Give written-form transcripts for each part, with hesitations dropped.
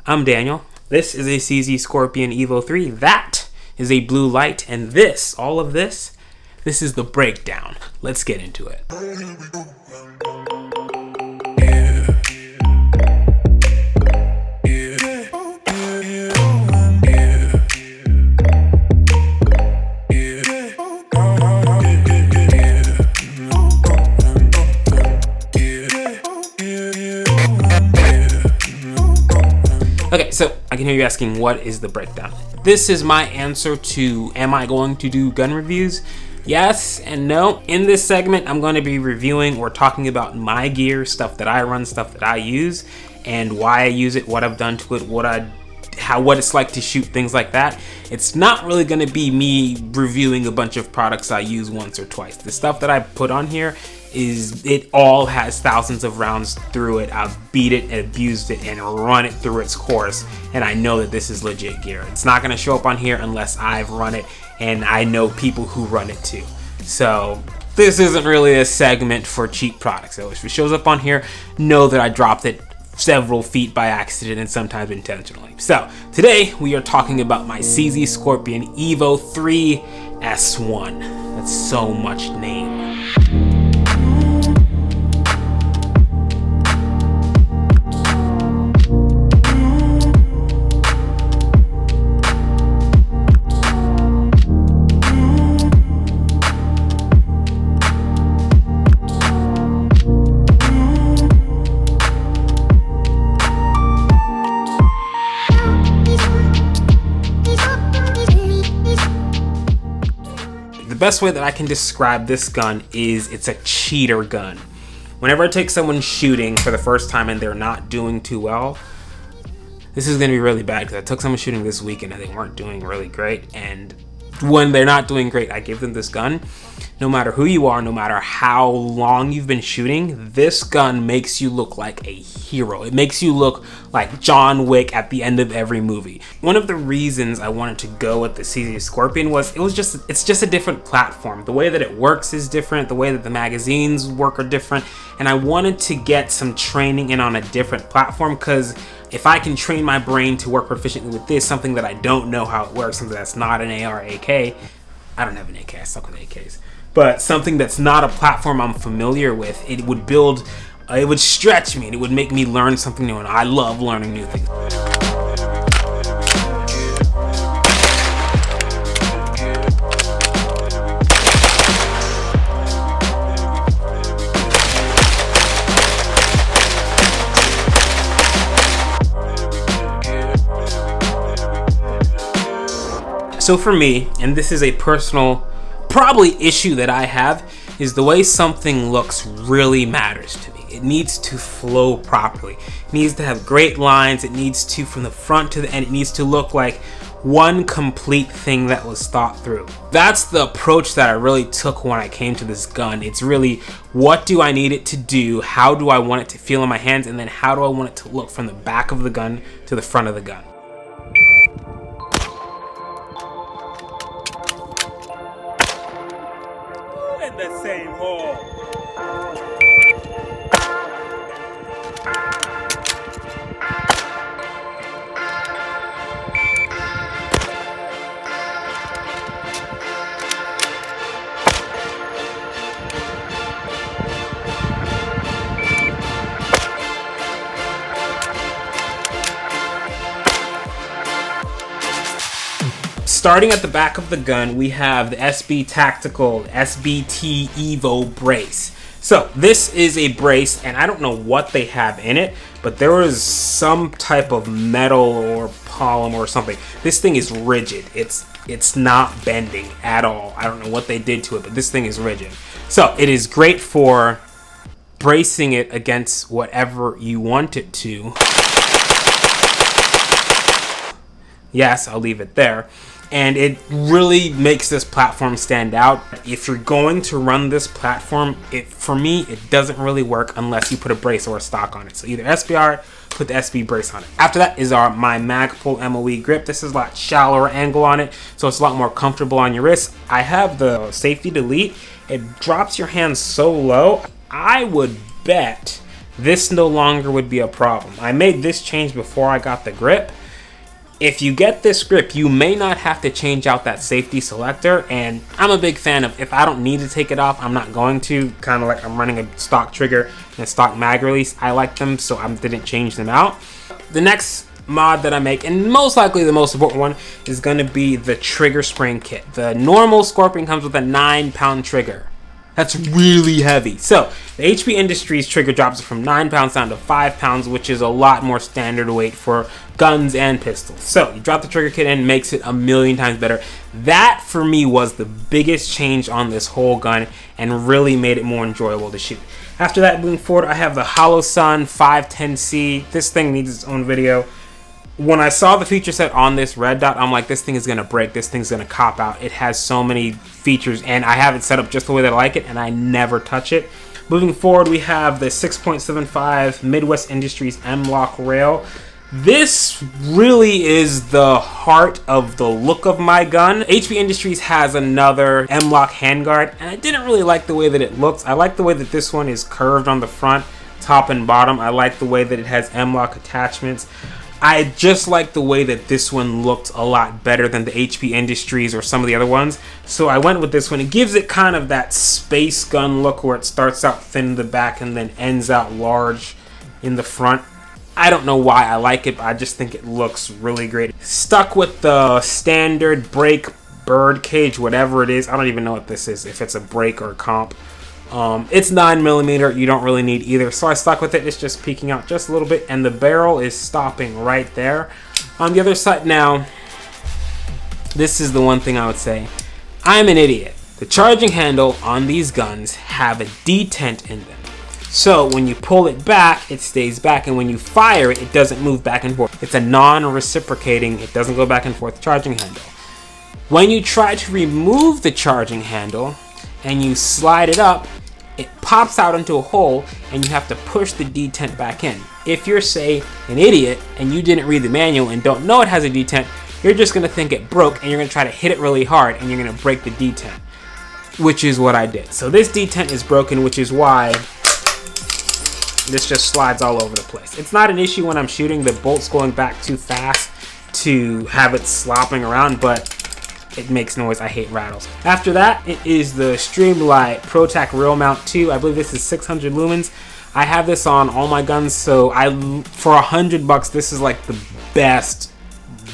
I'm Daniel. This is a CZ Scorpion Evo 3. That is a blue light. And this, all of this, this is the breakdown. Let's get into it. Okay, so I can hear you asking, what is the breakdown? This is my answer to, am I going to do gun reviews? Yes and no. In this segment, I'm going to be reviewing or talking about my gear, stuff that I run, stuff that I use, and why I use it, what I've done to it, what it's like to shoot, things like that. It's not really going to be me reviewing a bunch of products I use once or twice. The stuff that I put on here it all has thousands of rounds through it. I've beat it and abused it and run it through its course, and I know that this is legit gear. It's not going to show up on here unless I've run it and I know people who run it too. So this isn't really a segment for cheap products. So if it shows up on here, know that I dropped it several feet by accident and sometimes intentionally. So today we are talking about my CZ Scorpion Evo 3 S1. That's so much name. The best way that I can describe this gun is it's a cheater gun. Whenever I take someone shooting for the first time and they're not doing too well, this is going to be really bad because I took someone shooting this weekend and they weren't doing really great. And when they're not doing great, I give them this gun. No matter who you are, no matter how long you've been shooting, this gun makes you look like a hero. It makes you look like John Wick at the end of every movie. One of the reasons I wanted to go with the CZ Scorpion was it's just a different platform. The way that it works is different. The way that the magazines work are different. And I wanted to get some training in on a different platform, because if I can train my brain to work proficiently with this, something that I don't know how it works, something that's not an AR AK. I don't have an AK, I suck with AKs. But something that's not a platform I'm familiar with, it would stretch me and it would make me learn something new, and I love learning new things. So for me, and this is a personal probably issue that I have, is the way something looks really matters to me. It needs to flow properly. It needs to have great lines. It needs to, from the front to the end, it needs to look like one complete thing that was thought through. That's the approach that I really took when I came to this gun. It's really, what do I need it to do? How do I want it to feel in my hands? And then how do I want it to look from the back of the gun to the front of the gun? In the same hole. Starting at the back of the gun, we have the SB Tactical SBT Evo brace. So this is a brace, and I don't know what they have in it, but there is some type of metal or polymer or something. This thing is rigid. It's not bending at all. I don't know what they did to it, but this thing is rigid. So it is great for bracing it against whatever you want it to. Yes, I'll leave it there. And it really makes this platform stand out. If you're going to run this platform, for me, it doesn't really work unless you put a brace or a stock on it. So either SBR, put the SB brace on it. After that is my Magpul MOE grip. This is a lot shallower angle on it, so it's a lot more comfortable on your wrist. I have the safety delete. It drops your hands so low. I would bet this no longer would be a problem. I made this change before I got the grip. If you get this grip, you may not have to change out that safety selector, and I'm a big fan of, if I don't need to take it off, I'm not going to. Kind of like I'm running a stock trigger and stock mag release. I like them, so I didn't change them out. The next mod that I make, and most likely the most important one, is going to be the trigger spring kit. The normal Scorpion comes with a 9-pound trigger. That's really heavy. So the HP Industries trigger drops it from 9 pounds down to 5 pounds, which is a lot more standard weight for guns and pistols. So you drop the trigger kit in, makes it a million times better. That for me was the biggest change on this whole gun and really made it more enjoyable to shoot. After that, moving forward, I have the Holosun 510C. This thing needs its own video. When I saw the feature set on this red dot, I'm like, this thing is going to break. This thing's going to cop out. It has so many features, and I have it set up just the way that I like it, and I never touch it. Moving forward, we have the 6.75 Midwest Industries M-Lock rail. This really is the heart of the look of my gun. HP Industries has another M-Lock Handguard, and I didn't really like the way that it looks. I like the way that this one is curved on the front, top and bottom. I like the way that it has M-Lock attachments. I just like the way that this one looked a lot better than the HP Industries or some of the other ones. So I went with this one. It gives it kind of that space gun look where it starts out thin in the back and then ends out large in the front. I don't know why I like it, but I just think it looks really great. Stuck with the standard brake bird cage, whatever it is. I don't even know what this is, if it's a brake or a comp. It's 9mm, you don't really need either, so I stuck with it. It's just peeking out just a little bit, and the barrel is stopping right there. On the other side now, this is the one thing I would say. I'm an idiot. The charging handle on these guns have a detent in them. So when you pull it back, it stays back, and when you fire it, it doesn't move back and forth. It's a non-reciprocating, it doesn't go back and forth charging handle. When you try to remove the charging handle and you slide it up, it pops out into a hole and you have to push the detent back in. If you're, say, an idiot and you didn't read the manual and don't know it has a detent, you're just going to think it broke and you're going to try to hit it really hard and you're going to break the detent, which is what I did. So this detent is broken, which is why this just slides all over the place. It's not an issue when I'm shooting the bolts going back too fast to have it slopping around, but it makes noise. I hate rattles. After that, it is the Streamlight ProTac Rail Mount 2. I believe this is 600 lumens. I have this on all my guns, so for $100, this is like the best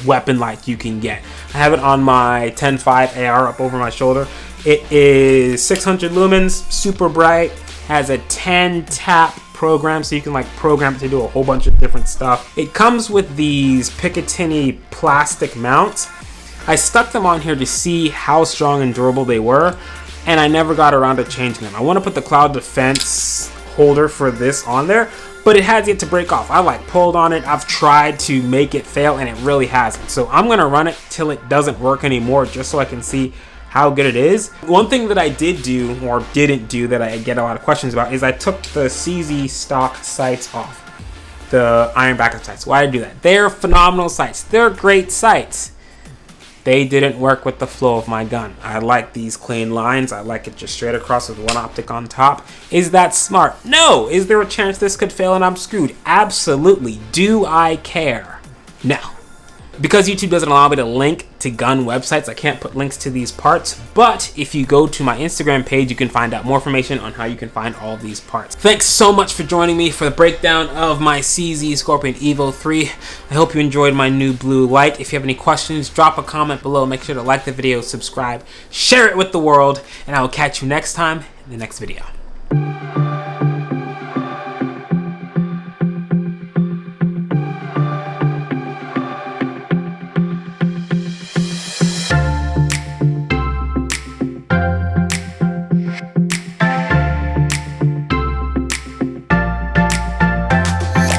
weapon light you can get. I have it on my 10.5 AR up over my shoulder. It is 600 lumens, super bright, has a 10 tap program, so you can like program it to do a whole bunch of different stuff. It comes with these Picatinny plastic mounts. I stuck them on here to see how strong and durable they were, and I never got around to changing them. I want to put the Cloud Defense holder for this on there, but it has yet to break off. I like pulled on it. I've tried to make it fail, and it really hasn't. So I'm going to run it till it doesn't work anymore, just so I can see how good it is. One thing that I did do, or didn't do, that I get a lot of questions about is I took the CZ stock sights off. The iron backup sights. Why did I do that? They're phenomenal sights. They're great sights. They didn't work with the flow of my gun. I like these clean lines. I like it just straight across with one optic on top. Is that smart? No. Is there a chance this could fail and I'm screwed? Absolutely. Do I care? No. Because YouTube doesn't allow me to link to gun websites, I can't put links to these parts, but if you go to my Instagram page, you can find out more information on how you can find all of these parts. Thanks so much for joining me for the breakdown of my CZ Scorpion Evo 3. I hope you enjoyed my new blue light. If you have any questions, drop a comment below. Make sure to like the video, subscribe, share it with the world, and I will catch you next time in the next video.